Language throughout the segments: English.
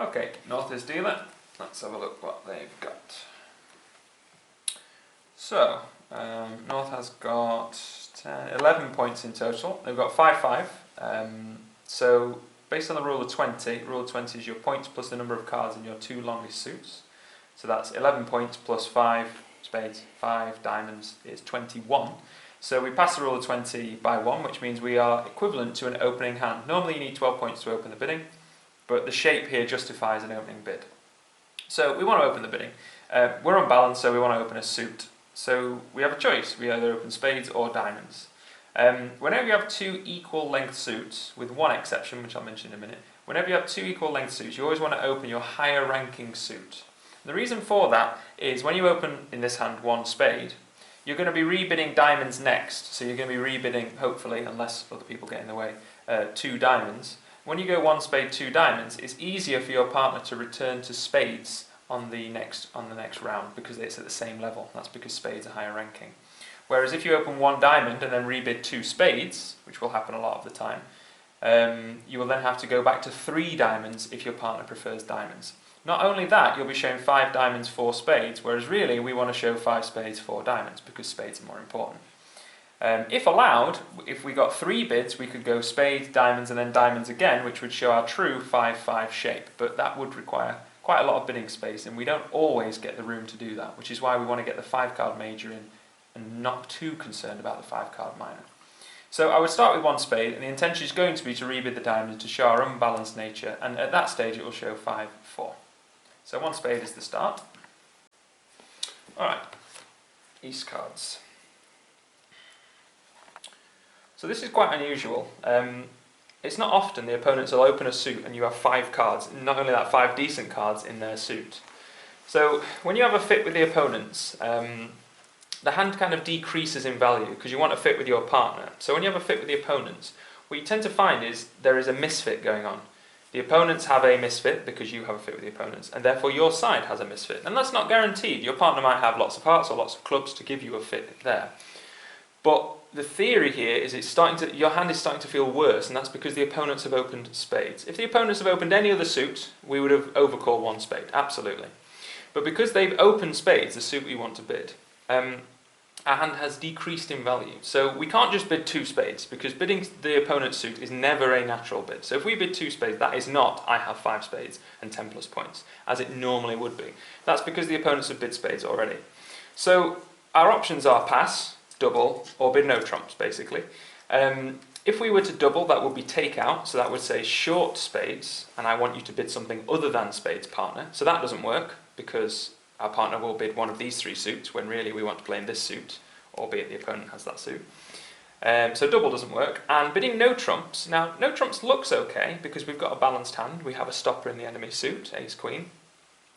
Okay, North is dealer. Let's have a look what they've got. So, North has got 11 points in total. They've got 5-5. So, based on the rule of 20 is your points plus the number of cards in your two longest suits. So that's 11 points plus 5 spades, 5 diamonds is 21. So we pass the rule of 20 by 1, which means we are equivalent to an opening hand. Normally you need 12 points to open the bidding, but the shape here justifies an opening bid. So we want to open the bidding. We're on balance, so we want to open a suit. So we have a choice. We either open spades or diamonds. Whenever you have two equal length suits, with one exception, which I'll mention in a minute, whenever you have two equal length suits, you always want to open your higher ranking suit. The reason for that is when you open, in this hand, one spade, you're going to be rebidding diamonds next. So you're going to be rebidding, hopefully, unless other people get in the way, 2 diamonds. When you go 1 spade, 2 diamonds, it's easier for your partner to return to spades on the next round because it's at the same level. That's because spades are higher ranking. Whereas if you open 1 diamond and then rebid 2 spades, which will happen a lot of the time, you will then have to go back to 3 diamonds if your partner prefers diamonds. Not only that, you'll be showing 5 diamonds, 4 spades, whereas really we want to show 5 spades, 4 diamonds because spades are more important. If allowed, if we got 3 bids, we could go spades, diamonds, and then diamonds again, which would show our true 5-5 shape, but that would require quite a lot of bidding space, and we don't always get the room to do that, which is why we want to get the 5-card major in and not too concerned about the 5-card minor. So I would start with 1 spade, and the intention is going to be to rebid the diamonds to show our unbalanced nature, and at that stage it will show 5-4. So 1 spade is the start. Alright, East cards. So this is quite unusual. It's not often the opponents will open a suit and you have 5 cards, not only that, 5 decent cards in their suit. So when you have a fit with the opponents, the hand kind of decreases in value because you want a fit with your partner. So when you have a fit with the opponents, what you tend to find is there is a misfit going on. The opponents have a misfit because you have a fit with the opponents, and therefore your side has a misfit. And that's not guaranteed. Your partner might have lots of hearts or lots of clubs to give you a fit there. But the theory here is your hand is starting to feel worse, and that's because the opponents have opened spades. If the opponents have opened any other suit, we would have overcalled 1 spade, absolutely. But because they've opened spades, the suit we want to bid, our hand has decreased in value. So we can't just bid 2 spades, because bidding the opponent's suit is never a natural bid. So if we bid 2 spades, that is not I have 5 spades and 10 plus points, as it normally would be. That's because the opponents have bid spades already. So our options are pass, double, or bid no trumps, basically. If we were to double, that would be take out, so that would say short spades, and I want you to bid something other than spades, partner. So that doesn't work, because our partner will bid one of these 3 suits, when really we want to play in this suit, albeit the opponent has that suit. So double doesn't work. And bidding no trumps, now no trumps looks okay, because we've got a balanced hand, we have a stopper in the enemy suit, ace-queen.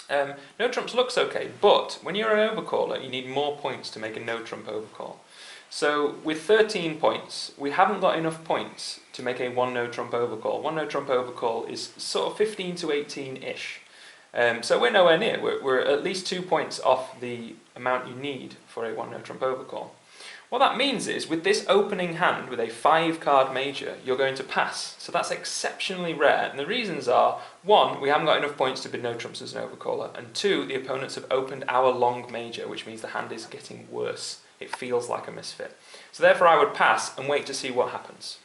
No trumps looks okay, but when you're an overcaller, you need more points to make a no trump overcall. So with 13 points, we haven't got enough points to make a 1 no trump overcall. 1 no trump overcall is sort of 15 to 18-ish. So we're nowhere near. We're at least 2 points off the amount you need for a 1 no trump overcall. What that means is, with this opening hand, with a 5-card major, you're going to pass. So that's exceptionally rare, and the reasons are, 1, we haven't got enough points to bid no trumps as an overcaller, and 2, the opponents have opened our long major, which means the hand is getting worse. It feels like a misfit. So therefore I would pass and wait to see what happens.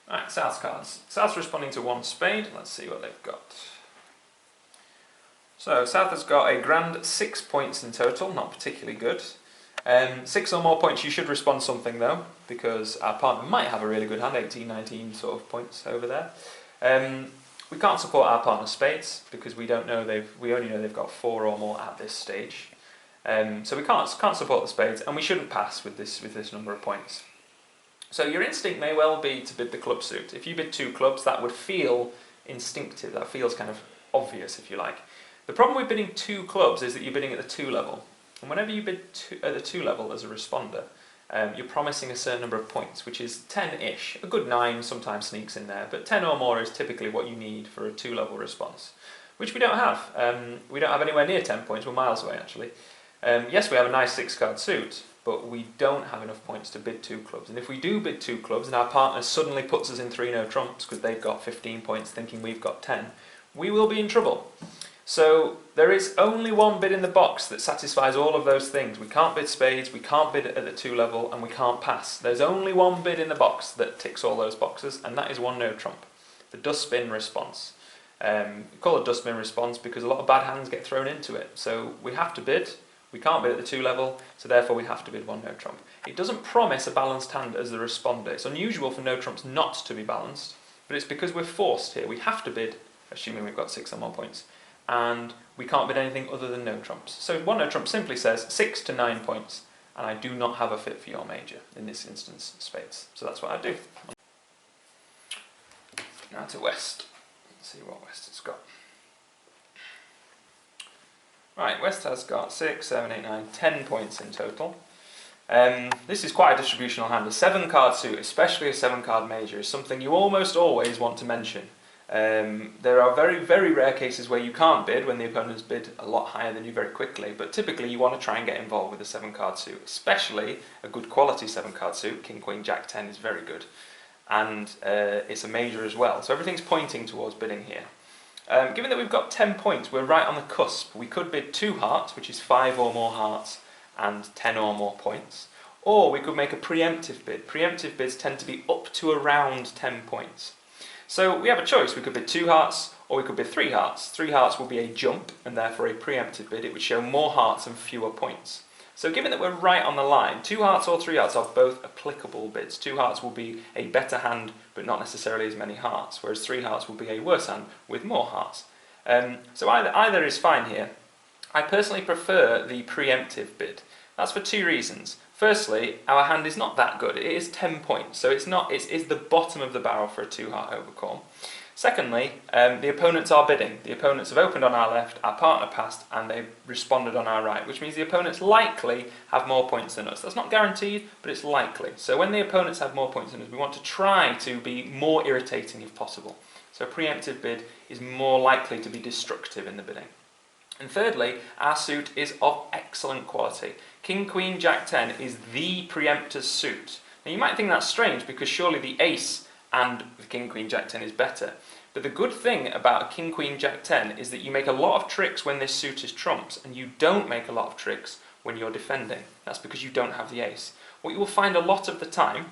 Alright, South's cards. South's responding to 1 spade. Let's see what they've got. So South has got a grand 6 points in total, not particularly good. 6 or more points, you should respond something though, because our partner might have a really good hand, 18, 19 sort of points over there. We can't support our partner's spades, because we only know they've got 4 or more at this stage. So we can't support the spades, and we shouldn't pass with this number of points. So your instinct may well be to bid the club suit. If you bid 2 clubs, that would feel instinctive, that feels kind of obvious if you like. The problem with bidding 2 clubs is that you're bidding at the 2 level. And whenever you bid at the 2 level as a responder, you're promising a certain number of points, which is 10-ish. A good 9 sometimes sneaks in there, but 10 or more is typically what you need for a 2-level response, which we don't have. We don't have anywhere near 10 points, we're miles away actually. Yes, we have a nice 6-card suit, but we don't have enough points to bid 2 clubs. And if we do bid 2 clubs and our partner suddenly puts us in 3 no trumps because they've got 15 points thinking we've got 10, we will be in trouble. So there is only one bid in the box that satisfies all of those things. We can't bid spades, we can't bid at the 2 level, and we can't pass. There's only one bid in the box that ticks all those boxes, and that is 1 no trump. The dustbin response. We call it dustbin response because a lot of bad hands get thrown into it. So we have to bid. We can't bid at the 2 level, so therefore we have to bid 1 no trump. It doesn't promise a balanced hand as the responder. It's unusual for no trumps not to be balanced, but it's because we're forced here. We have to bid, assuming we've got 6 or more points, and we can't bid anything other than no trumps. So 1 no trump simply says 6 to 9 points, and I do not have a fit for your major, in this instance, spades. So that's what I do. Now to West. Let's see what West has got. Right, West has got 6, 7, 8, 9, 10 points in total. This is quite a distributional hand. A 7-card suit, especially a 7-card major, is something you almost always want to mention. There are very, very rare cases where you can't bid when the opponents bid a lot higher than you very quickly, but typically you want to try and get involved with a 7-card suit, especially a good quality 7-card suit. King, Queen, Jack 10 is very good, and it's a major as well, so everything's pointing towards bidding here. Given that we've got 10 points, we're right on the cusp. We could bid 2 hearts, which is 5 or more hearts and 10 or more points, or we could make a preemptive bid. Preemptive bids tend to be up to around 10 points. So we have a choice. We could bid 2 hearts, or we could bid 3 hearts. 3 hearts will be a jump, and therefore a preemptive bid. It would show more hearts and fewer points. So given that we're right on the line, 2 hearts or 3 hearts are both applicable bids. 2 hearts will be a better hand, but not necessarily as many hearts, whereas 3 hearts will be a worse hand with more hearts. So either is fine here. I personally prefer the preemptive bid. That's for 2 reasons. Firstly, our hand is not that good. It is 10 points, so it's the bottom of the barrel for a 2-heart overcall. Secondly, the opponents are bidding. The opponents have opened on our left, our partner passed, and they've responded on our right, which means the opponents likely have more points than us. That's not guaranteed, but it's likely. So when the opponents have more points than us, we want to try to be more irritating if possible. So a preemptive bid is more likely to be destructive in the bidding. And thirdly, our suit is of excellent quality. King, Queen, Jack 10 is the preemptor's suit. Now you might think that's strange because surely the ace and the King, Queen, Jack 10 is better. But the good thing about a King, Queen, Jack 10 is that you make a lot of tricks when this suit is trumps, and you don't make a lot of tricks when you're defending. That's because you don't have the ace. What you will find a lot of the time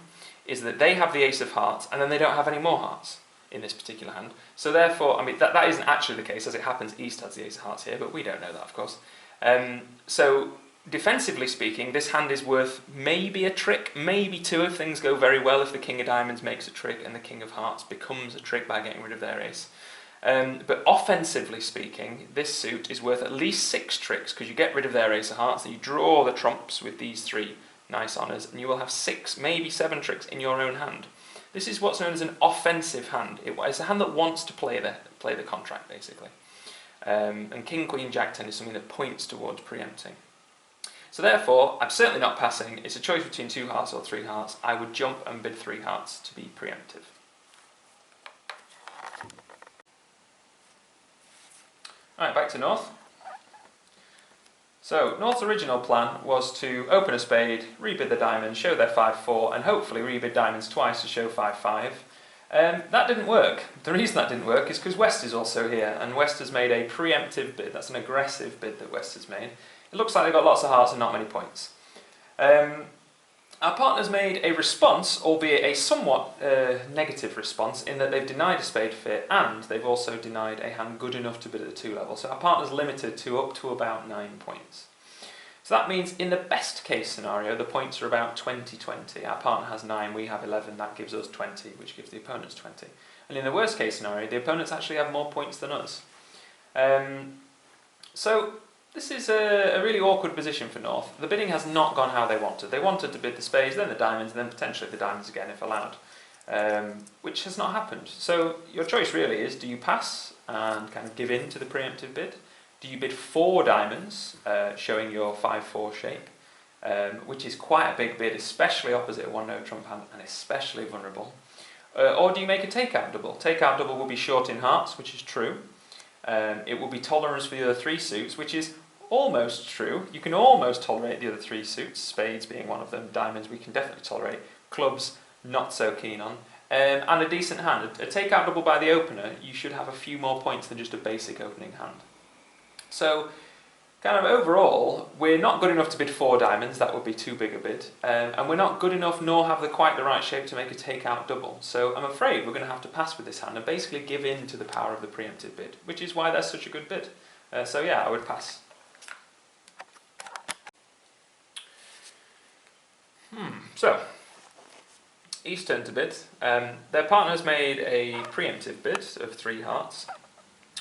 is that they have the ace of hearts, and then they don't have any more hearts in this particular hand. So therefore, I mean, that isn't actually the case. As it happens, East has the ace of hearts here, but we don't know that, of course. So defensively speaking, this hand is worth maybe a trick, maybe 2 if things go very well, if the King of Diamonds makes a trick and the King of Hearts becomes a trick by getting rid of their ace. But offensively speaking, this suit is worth at least 6 tricks because you get rid of their ace of hearts, and you draw the trumps with these 3 nice honours, and you will have 6, maybe 7 tricks in your own hand. This is what's known as an offensive hand. It's a hand that wants to play the contract, basically. And King, Queen, Jack 10 is something that points towards preempting. So therefore, I'm certainly not passing. It's a choice between 2 hearts or 3 hearts. I would jump and bid 3 hearts to be preemptive. Alright, back to North. So, North's original plan was to open a spade, rebid the diamonds, show their 5-4, and hopefully rebid diamonds twice to show 5-5. That didn't work. The reason that didn't work is because West is also here, and West has made a preemptive bid. That's an aggressive bid that West has made. It looks like they've got lots of hearts and not many points. Our partner's made a response, albeit a somewhat negative response, in that they've denied a spade fit and they've also denied a hand good enough to bid at the 2 level. So our partner's limited to up to about 9 points. So that means in the best case scenario, the points are about 20-20. Our partner has 9, we have 11, that gives us 20, which gives the opponents 20. And in the worst case scenario, the opponents actually have more points than us. So this is a really awkward position for North. The bidding has not gone how they wanted. They wanted to bid the spades, then the diamonds, and then potentially the diamonds again if allowed, which has not happened. So your choice really is, do you pass and kind of give in to the preemptive bid? Do you bid 4 diamonds, showing your 5-4 shape, which is quite a big bid, especially opposite a 1 no trump hand and especially vulnerable? Or do you make a takeout double? Takeout double will be short in hearts, which is true. It will be tolerance for the other 3 suits, which is almost true. You can almost tolerate the other three suits, spades being one of them, diamonds we can definitely tolerate, clubs not so keen on, and a decent hand. A takeout double by the opener, you should have a few more points than just a basic opening hand. So, kind of overall, we're not good enough to bid 4 diamonds, that would be too big a bid, and we're not good enough nor have quite the right shape to make a takeout double. So I'm afraid we're going to have to pass with this hand and basically give in to the power of the preemptive bid, which is why that's such a good bid. So yeah, I would pass. So, East turn to bid. Their partner's made a preemptive bid of 3 hearts.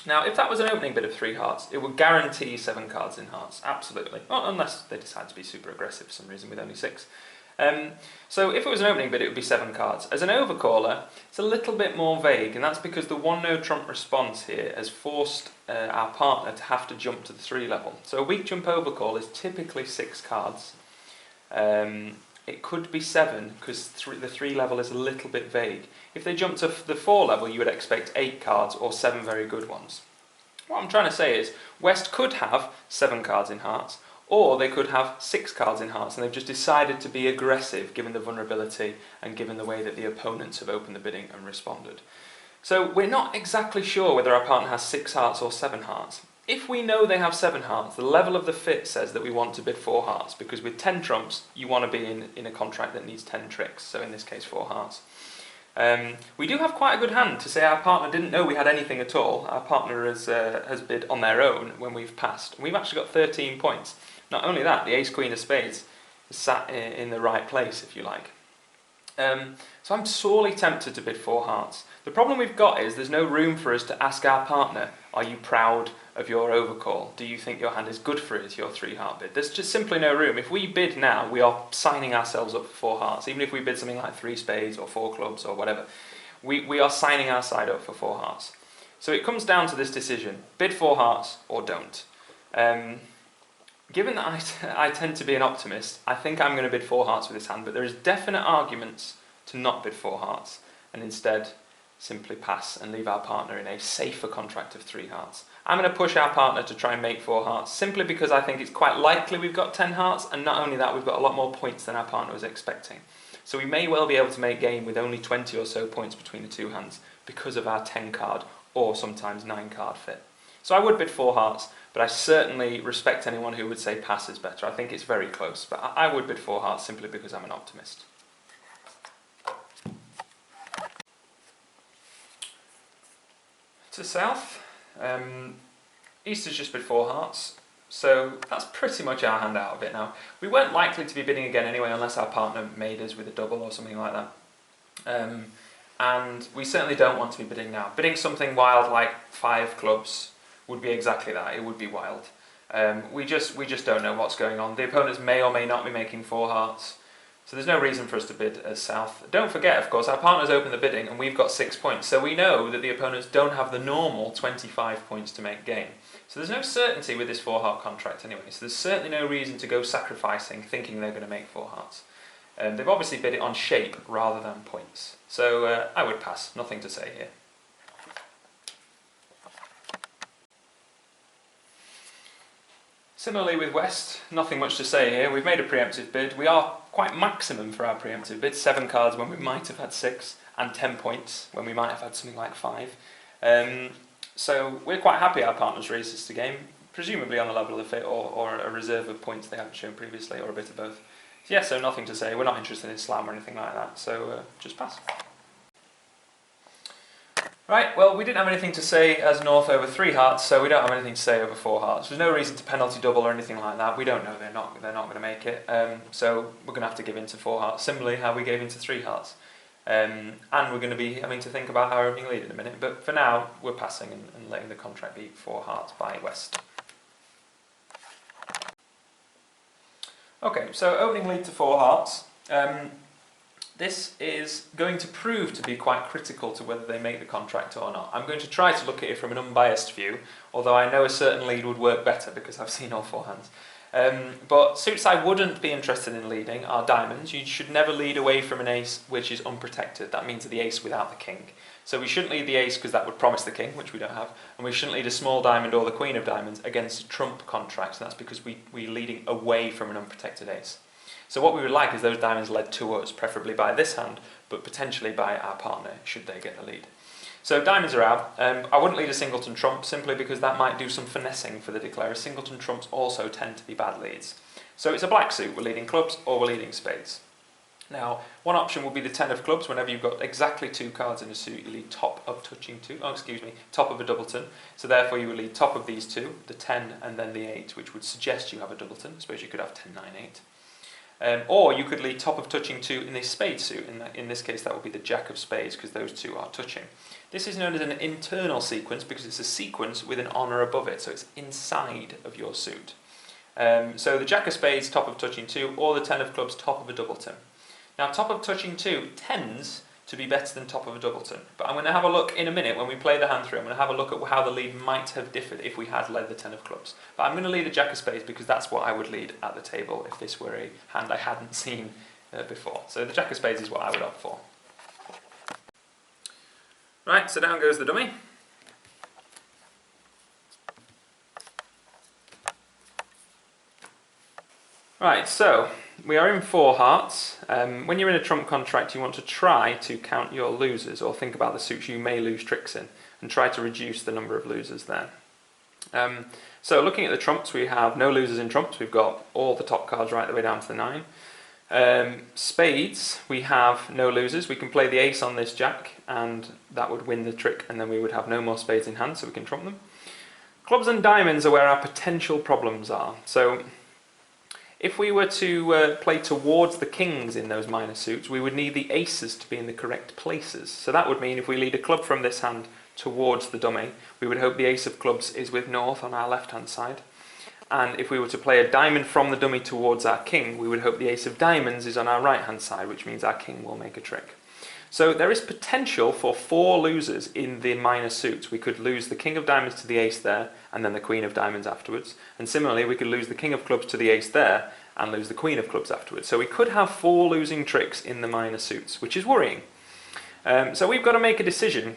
Now, if that was an opening bid of 3 hearts, it would guarantee 7 cards in hearts, absolutely. Well, unless they decide to be super aggressive for some reason with only 6. So if it was an opening bid, it would be 7 cards. As an overcaller, it's a little bit more vague, and that's because the 1 no trump response here has forced our partner to have to jump to the 3 level. So a weak jump overcall is typically 6 cards. It could be 7 because the 3 level is a little bit vague. If they jump to the 4 level, you would expect 8 cards or 7 very good ones. What I'm trying to say is, West could have 7 cards in hearts, or they could have 6 cards in hearts, and they've just decided to be aggressive given the vulnerability and given the way that the opponents have opened the bidding and responded. So we're not exactly sure whether our partner has 6 hearts or 7 hearts. If we know they have 7 hearts, the level of the fit says that we want to bid 4 hearts, because with 10 trumps, you want to be in a contract that needs 10 tricks, so in this case 4 hearts. We do have quite a good hand to say our partner didn't know we had anything at all. Our partner has bid on their own when we've passed. We've actually got 13 points. Not only that, the ace-queen of spades is sat in the right place, if you like. So I'm sorely tempted to bid 4 hearts. The problem we've got is there's no room for us to ask our partner, are you proud of your overcall? Do you think your hand is good for it, your 3 heart bid? There's just simply no room. If we bid now, we are signing ourselves up for 4 hearts. Even if we bid something like 3 spades or 4 clubs or whatever, we are signing our side up for 4 hearts. So it comes down to this decision, bid 4 hearts or don't. Given that I tend to be an optimist, I think I'm going to bid 4 hearts with this hand, but there is definite arguments to not bid 4 hearts and instead simply pass and leave our partner in a safer contract of 3 hearts. I'm going to push our partner to try and make 4 hearts simply because I think it's quite likely we've got 10 hearts, and not only that, we've got a lot more points than our partner was expecting. So we may well be able to make game with only 20 or so points between the 2 hands because of our 10 card or sometimes 9 card fit. So I would bid 4 hearts, but I certainly respect anyone who would say pass is better. I think it's very close, but I would bid 4 hearts simply because I'm an optimist. To south, East has just bid 4 hearts, so that's pretty much our hand out of it now. We weren't likely to be bidding again anyway unless our partner made us with a double or something like that. And we certainly don't want to be bidding now. Bidding something wild like 5 clubs would be exactly that, it would be wild. We just don't know what's going on. The opponents may or may not be making 4 hearts, so there's no reason for us to bid as south. Don't forget, of course, our partner's opened the bidding and we've got 6 points, so we know that the opponents don't have the normal 25 points to make game. So there's no certainty with this 4 heart contract anyway, so there's certainly no reason to go sacrificing thinking they're going to make 4 hearts. They've obviously bid it on shape rather than points, so I would pass, nothing to say here. Similarly with West, nothing much to say here. We've made a preemptive bid. We are quite maximum for our preemptive bid. 7 cards when we might have had 6, and 10 points when we might have had something like 5. So we're quite happy our partners raised us to game, presumably on the level of the fit or a reserve of points they haven't shown previously, or a bit of both. So yeah, so nothing to say. We're not interested in slam or anything like that, so just pass. Right, well, we didn't have anything to say as North over 3 hearts, so we don't have anything to say over 4 hearts. There's no reason to penalty double or anything like that. We don't know, they're not going to make it. So we're going to have to give in to 4 hearts, similarly how we gave in to 3 hearts. And we're going to be having to think about our opening lead in a minute, but for now, we're passing and letting the contract be 4 hearts by West. Okay, so opening lead to 4 hearts. This is going to prove to be quite critical to whether they make the contract or not. I'm going to try to look at it from an unbiased view, although I know a certain lead would work better because I've seen all 4 hands. But suits I wouldn't be interested in leading are diamonds. You should never lead away from an ace which is unprotected. That means the ace without the king. So we shouldn't lead the ace because that would promise the king, which we don't have, and we shouldn't lead a small diamond or the queen of diamonds against a trump contract, and that's because we're leading away from an unprotected ace. So what we would like is those diamonds led to us, preferably by this hand, but potentially by our partner, should they get the lead. So diamonds are out. I wouldn't lead a singleton trump, simply because that might do some finessing for the declarer. Singleton trumps also tend to be bad leads. So it's a black suit, we're leading clubs or we're leading spades. Now, one option would be the 10 of clubs. Whenever you've got exactly 2 cards in a suit, you lead top of touching 2, top of a doubleton. So therefore you would lead top of these 2, the 10 and then the 8, which would suggest you have a doubleton. I suppose you could have 10, 9, 8. Or you could lead top of touching 2 in a spade suit. In this case that would be the jack of spades, because those 2 are touching. This is known as an internal sequence because it's a sequence with an honour above it, so it's inside of your suit. So the jack of spades top of touching 2, or the 10 of clubs top of a doubleton. Now top of touching 2 tends to be better than top of a doubleton, but I'm going to have a look in a minute when we play the hand through. I'm going to have a look at how the lead might have differed if we had led the 10 of clubs. But I'm going to lead a jack of spades because that's what I would lead at the table if this were a hand I hadn't seen before. So the jack of spades is what I would opt for. Right, so down goes the dummy. Right, so we are in 4 hearts. When you're in a trump contract, you want to try to count your losers, or think about the suits you may lose tricks in, and try to reduce the number of losers there. So looking at the trumps, we have no losers in trumps. We've got all the top cards right the way down to the 9. Spades, we have no losers. We can play the ace on this jack, and that would win the trick, and then we would have no more spades in hand, so we can trump them. Clubs and diamonds are where our potential problems are. So if we were to play towards the kings in those minor suits, we would need the aces to be in the correct places. So that would mean if we lead a club from this hand towards the dummy, we would hope the ace of clubs is with north on our left hand side. And if we were to play a diamond from the dummy towards our king, we would hope the ace of diamonds is on our right hand side, which means our king will make a trick. So there is potential for 4 losers in the minor suits. We could lose the king of diamonds to the ace there, and then the queen of diamonds afterwards. And similarly, we could lose the king of clubs to the ace there, and lose the queen of clubs afterwards. So we could have 4 losing tricks in the minor suits, which is worrying. So we've got to make a decision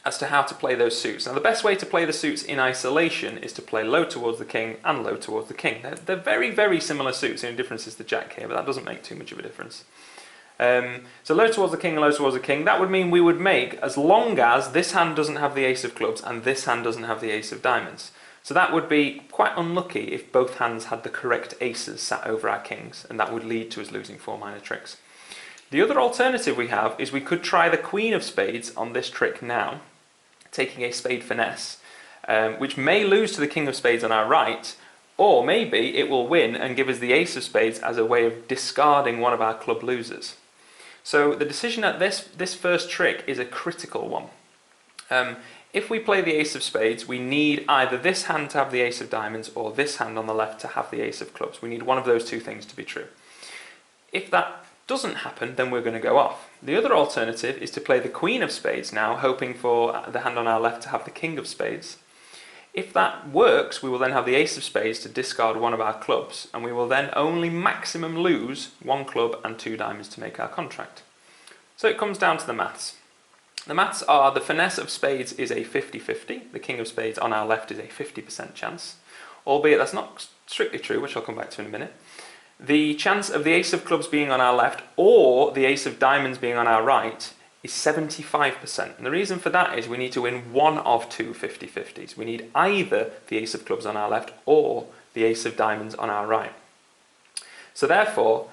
as to how to play those suits. Now the best way to play the suits in isolation is to play low towards the king and low towards the king. They're very, very similar suits. The only difference is the jack here, but that doesn't make too much of a difference. So low towards the king and low towards the king, that would mean we would make, as long as this hand doesn't have the ace of clubs and this hand doesn't have the ace of diamonds. So that would be quite unlucky if both hands had the correct aces sat over our kings, and that would lead to us losing 4 minor tricks. The other alternative we have is we could try the queen of spades on this trick now, taking a spade finesse, which may lose to the king of spades on our right, or maybe it will win and give us the ace of spades as a way of discarding one of our club losers. So the decision at this first trick is a critical one. If we play the ace of spades, we need either this hand to have the ace of diamonds or this hand on the left to have the ace of clubs. We need one of those 2 things to be true. If that doesn't happen, then we're going to go off. The other alternative is to play the queen of spades now, hoping for the hand on our left to have the king of spades. If that works, we will then have the ace of spades to discard one of our clubs, and we will then only maximum lose 1 club and 2 diamonds to make our contract. So it comes down to the maths. The maths are the finesse of spades is a 50-50, the king of spades on our left is a 50% chance, albeit that's not strictly true, which I'll come back to in a minute. The chance of the ace of clubs being on our left or the ace of diamonds being on our right is 75%. And the reason for that is we need to win one of 2 50-50s. We need either the ace of clubs on our left or the ace of diamonds on our right. So therefore,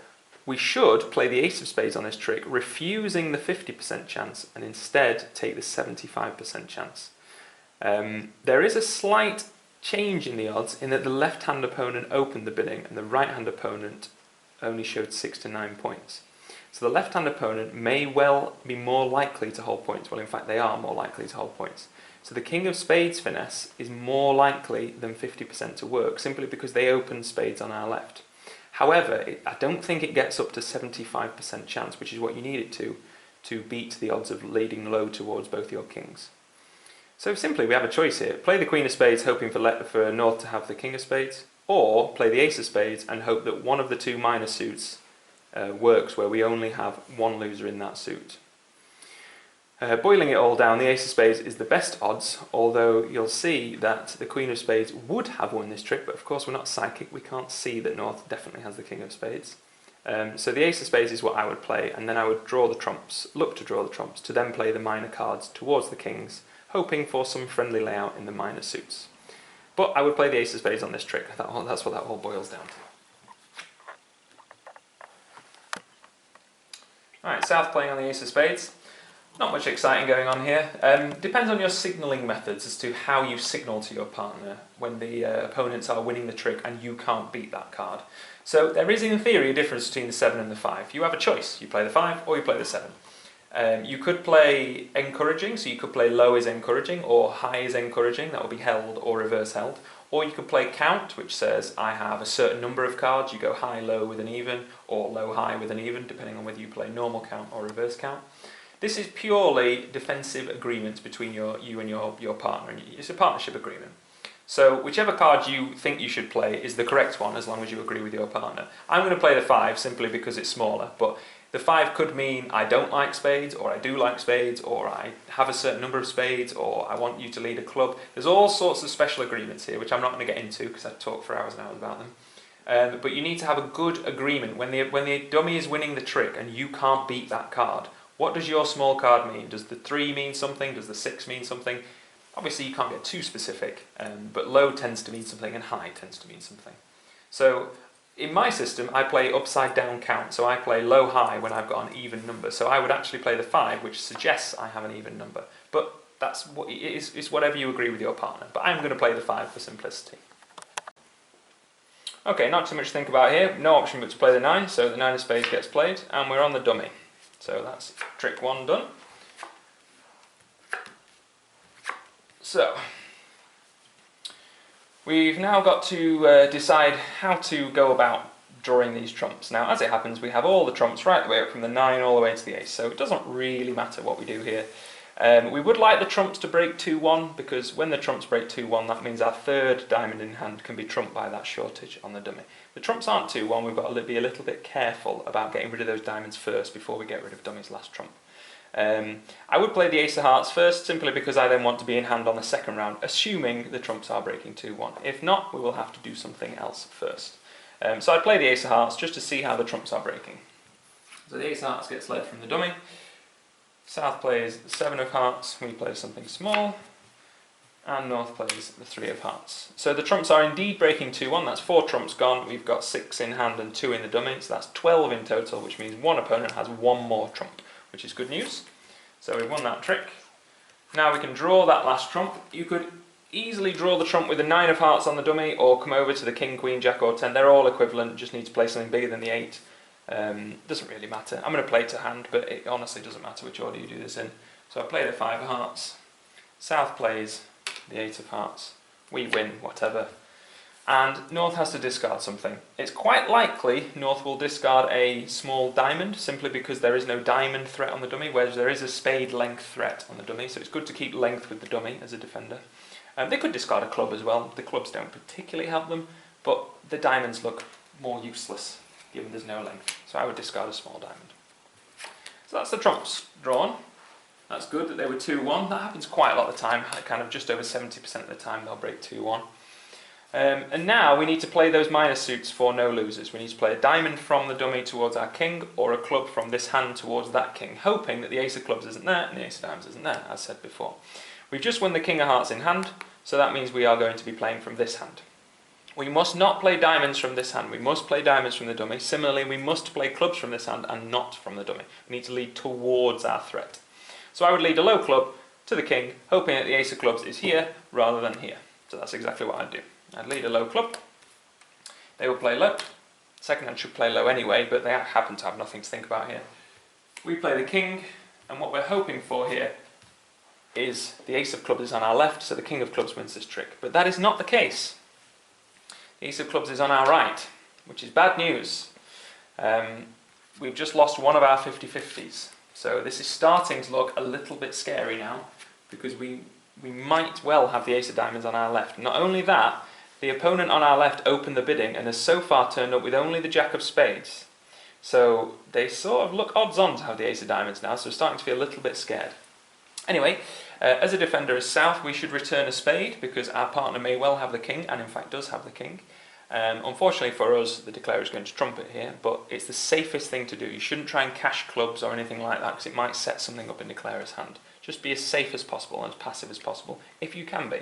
we should play the ace of spades on this trick, refusing the 50% chance and instead take the 75% chance. There is a slight change in the odds in that the left-hand opponent opened the bidding and the right-hand opponent only showed 6 to 9 points. So the left-hand opponent may well be more likely to hold points. Well, in fact, they are more likely to hold points. So the king of spades finesse is more likely than 50% to work, simply because they open spades on our left. However, I don't think it gets up to 75% chance, which is what you need it to beat the odds of leading low towards both your kings. So simply, we have a choice here. Play the queen of spades, hoping for north to have the king of spades, or play the ace of spades and hope that one of the 2 minor suits works, where we only have 1 loser in that suit. Boiling it all down, the ace of spades is the best odds, although you'll see that the queen of spades would have won this trick, but of course we're not psychic, we can't see that North definitely has the king of spades. So the ace of spades is what I would play, and then I would draw the trumps, look to draw the trumps, to then play the minor cards towards the kings, hoping for some friendly layout in the minor suits. But I would play the ace of spades on this trick, that's what that all boils down to. Alright, South playing on the ace of spades. Not much exciting going on here. Depends on your signalling methods as to how you signal to your partner when the opponents are winning the trick and you can't beat that card. So there is in theory a difference between the 7 and the 5. You have a choice. You play the 5 or you play the 7. You could play encouraging, so you could play low is encouraging or high is encouraging, that will be held or reverse held. Or you could play count, which says I have a certain number of cards, you go high low with an even or low high with an even, depending on whether you play normal count or reverse count. This is purely defensive agreements between you and your partner, and it's a partnership agreement. So whichever card you think you should play is the correct one as long as you agree with your partner. I'm going to play the 5 simply because it's smaller, but the 5 could mean I don't like spades, or I do like spades, or I have a certain number of spades, or I want you to lead a club. There's all sorts of special agreements here, which I'm not going to get into because I'd talk for hours and hours about them. But you need to have a good agreement. When the dummy is winning the trick and you can't beat that card, what does your small card mean? Does the 3 mean something? Does the 6 mean something? Obviously you can't get too specific, but low tends to mean something and high tends to mean something. So in my system I play upside down count, so I play low high when I've got an even number. So I would actually play the 5, which suggests I have an even number. But that's what it's whatever you agree with your partner. But I'm going to play the 5 for simplicity. Okay, not too much to think about here. No option but to play the 9, so the 9 of spades gets played, and we're on the dummy. So that's trick 1 done. So, we've now got to decide how to go about drawing these trumps. Now, as it happens, we have all the trumps right the way up from the 9 all the way to the ace, so it doesn't really matter what we do here. We would like the trumps to break 2-1, because when the trumps break 2-1, that means our third diamond in hand can be trumped by that shortage on the dummy. The trumps aren't 2-1, we've got to be a little bit careful about getting rid of those diamonds first before we get rid of dummy's last trump. I would play the ace of hearts first, simply because I then want to be in hand on the second round, assuming the trumps are breaking 2-1. If not, we will have to do something else first. So I'd play the ace of hearts just to see how the trumps are breaking. So the ace of hearts gets led from the dummy. South plays the 7 of hearts, we play something small, and North plays the 3 of hearts. So the trumps are indeed breaking 2-1, that's 4 trumps gone, we've got 6 in hand and 2 in the dummy, so that's 12 in total, which means one opponent has 1 more trump, which is good news. So we've won that trick. Now we can draw that last trump. You could easily draw the trump with the 9 of hearts on the dummy, or come over to the king, queen, jack or 10, they're all equivalent, just need to play something bigger than the 8. Doesn't really matter. I'm going to play to hand, but it honestly doesn't matter which order you do this in. So I play the 5 of hearts, South plays the 8 of hearts, we win, whatever. And North has to discard something. It's quite likely North will discard a small diamond, simply because there is no diamond threat on the dummy, whereas there is a spade length threat on the dummy, so it's good to keep length with the dummy as a defender. They could discard a club as well. The clubs don't particularly help them, but the diamonds look more useless given there's no length. So I would discard a small diamond. So that's the trumps drawn. That's good that they were 2-1. That happens quite a lot of the time, kind of just over 70% of the time they'll break 2-1. And now we need to play those minor suits for no losers. We need to play a diamond from the dummy towards our king, or a club from this hand towards that king, hoping that the ace of clubs isn't there and the ace of diamonds isn't there, as said before. We've just won the king of hearts in hand, so that means we are going to be playing from this hand. We must not play diamonds from this hand, we must play diamonds from the dummy. Similarly, we must play clubs from this hand and not from the dummy. We need to lead towards our threat. So I would lead a low club to the king, hoping that the ace of clubs is here rather than here. So that's exactly what I'd do. I'd lead a low club, they will play low. Second hand should play low anyway, but they happen to have nothing to think about here. We play the king, and what we're hoping for here is the ace of clubs is on our left, so the king of clubs wins this trick. But that is not the case. The ace of clubs is on our right, which is bad news. We've just lost one of our 50-50s. So this is starting to look a little bit scary now, because we might well have the ace of diamonds on our left. Not only that, the opponent on our left opened the bidding and has so far turned up with only the jack of spades. So they sort of look odds on to have the ace of diamonds now, so we're starting to feel a little bit scared. Anyway, as a defender as south, we should return a spade because our partner may well have the king, and in fact does have the king. Unfortunately for us, the declarer is going to trump it here, but it's the safest thing to do. You shouldn't try and cash clubs or anything like that because it might set something up in declarer's hand. Just be as safe as possible and as passive as possible, if you can be.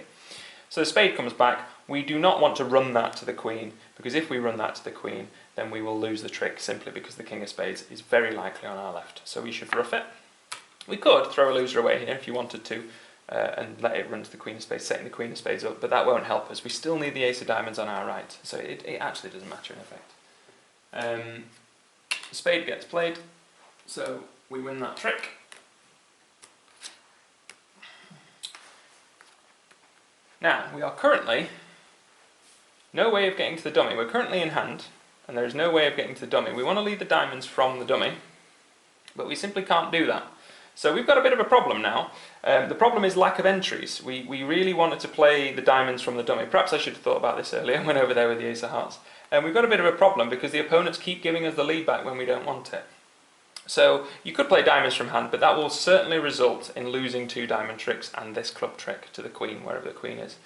So the spade comes back. We do not want to run that to the queen, because if we run that to the queen, then we will lose the trick simply because the king of spades is very likely on our left. So we should ruff it. We could throw a loser away here if you wanted to, and let it run to the queen of spades, setting the queen of spades up, but that won't help us. We still need the ace of diamonds on our right, so it actually doesn't matter in effect. Spade gets played, so we win that trick. Now, we are currently no way of getting to the dummy. We're currently in hand, and there is no way of getting to the dummy. We want to lead the diamonds from the dummy, but we simply can't do that. So we've got a bit of a problem now. The problem is lack of entries. We really wanted to play the diamonds from the dummy. Perhaps I should have thought about this earlier. I went over there with the ace of hearts. And we've got a bit of a problem because the opponents keep giving us the lead back when we don't want it. So you could play diamonds from hand, but that will certainly result in losing 2 diamond tricks and this club trick to the queen, wherever the queen is.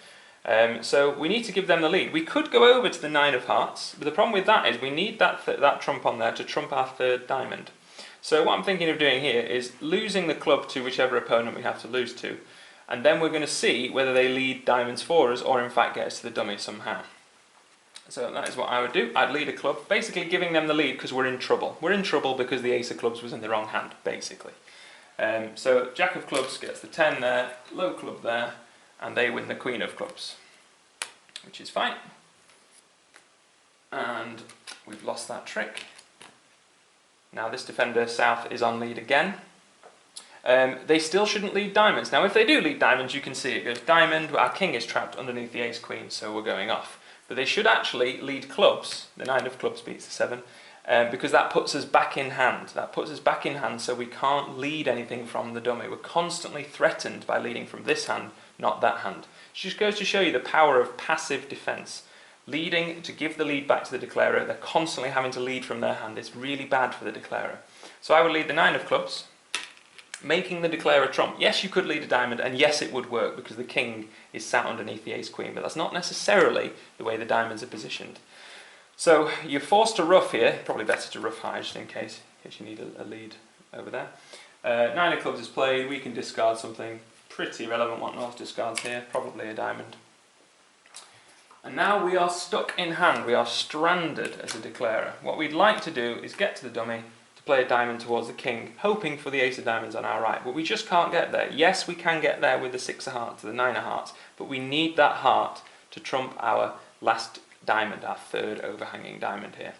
So we need to give them the lead. We could go over to the 9 of hearts, but the problem with that is we need that trump on there to trump our 3rd diamond. So what I'm thinking of doing here is losing the club to whichever opponent we have to lose to, and then we're going to see whether they lead diamonds for us or in fact get us to the dummy somehow. So that is what I would do. I'd lead a club, basically giving them the lead because we're in trouble. We're in trouble because the ace of clubs was in the wrong hand, basically. So jack of clubs gets the 10 there, low club there, and they win the queen of clubs, which is fine. And we've lost that trick. Now this defender south is on lead again. They still shouldn't lead diamonds. Now if they do lead diamonds, you can see it goes diamond, our king is trapped underneath the ace queen, so we're going off. But they should actually lead clubs. The 9 of clubs beats the 7, because that puts us back in hand. That puts us back in hand so we can't lead anything from the dummy. We're constantly threatened by leading from this hand, not that hand. It just goes to show you the power of passive defence. Leading to give the lead back to the declarer, they're constantly having to lead from their hand. It's really bad for the declarer. So I would lead the 9 of clubs, making the declarer trump. Yes, you could lead a diamond, and yes, it would work because the king is sat underneath the ace queen, but that's not necessarily the way the diamonds are positioned. So you're forced to ruff here. Probably better to ruff high just in case you need a lead over there. 9 of clubs is played. We can discard something pretty relevant. What North discards here? Probably a diamond. And now we are stuck in hand. We are stranded as a declarer. What we'd like to do is get to the dummy to play a diamond towards the king, hoping for the ace of diamonds on our right, but we just can't get there. Yes, we can get there with the 6 of hearts to the 9 of hearts, but we need that heart to trump our last diamond, our 3rd overhanging diamond here.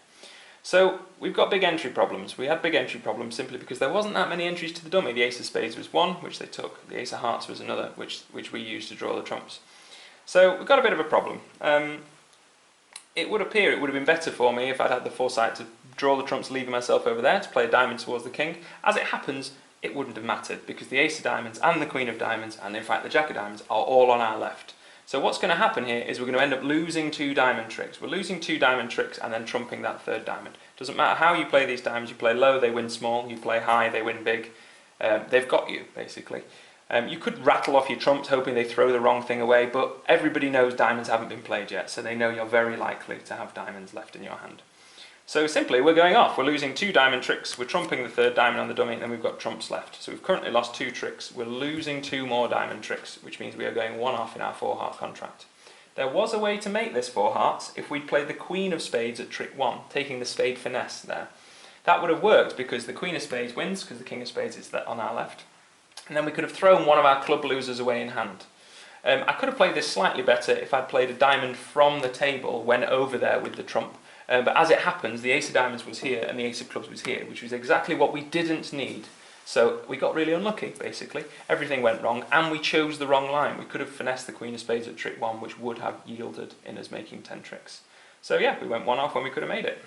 So we've got big entry problems. We had big entry problems simply because there wasn't that many entries to the dummy. The ace of spades was one, which they took. The ace of hearts was another, which we used to draw the trumps. So we've got a bit of a problem. It would appear it would have been better for me if I'd had the foresight to draw the trumps, leaving myself over there to play a diamond towards the king. As it happens, it wouldn't have mattered because the ace of diamonds and the queen of diamonds, and in fact the jack of diamonds, are all on our left. So what's going to happen here is we're going to end up losing 2 diamond tricks. We're losing 2 diamond tricks and then trumping that 3rd diamond. Doesn't matter how you play these diamonds. You play low, they win small. You play high, they win big. They've got you, basically. You could rattle off your trumps hoping they throw the wrong thing away, but everybody knows diamonds haven't been played yet, so they know you're very likely to have diamonds left in your hand. So simply, we're going off. We're losing 2 diamond tricks, we're trumping the 3rd diamond on the dummy, and then we've got trumps left. So we've currently lost 2 tricks. We're losing 2 more diamond tricks, which means we are going 1 off in our 4-heart contract. There was a way to make this 4 hearts if we'd played the queen of spades at trick 1, taking the spade finesse there. That would have worked because the queen of spades wins, because the king of spades is on our left. And then we could have thrown one of our club losers away in hand. I could have played this slightly better if I'd played a diamond from the table, went over there with the trump. But as it happens, the ace of diamonds was here and the ace of clubs was here, which was exactly what we didn't need. So we got really unlucky, basically. Everything went wrong, and we chose the wrong line. We could have finessed the queen of spades at trick 1, which would have yielded in us making 10 tricks. So yeah, we went 1 off when we could have made it.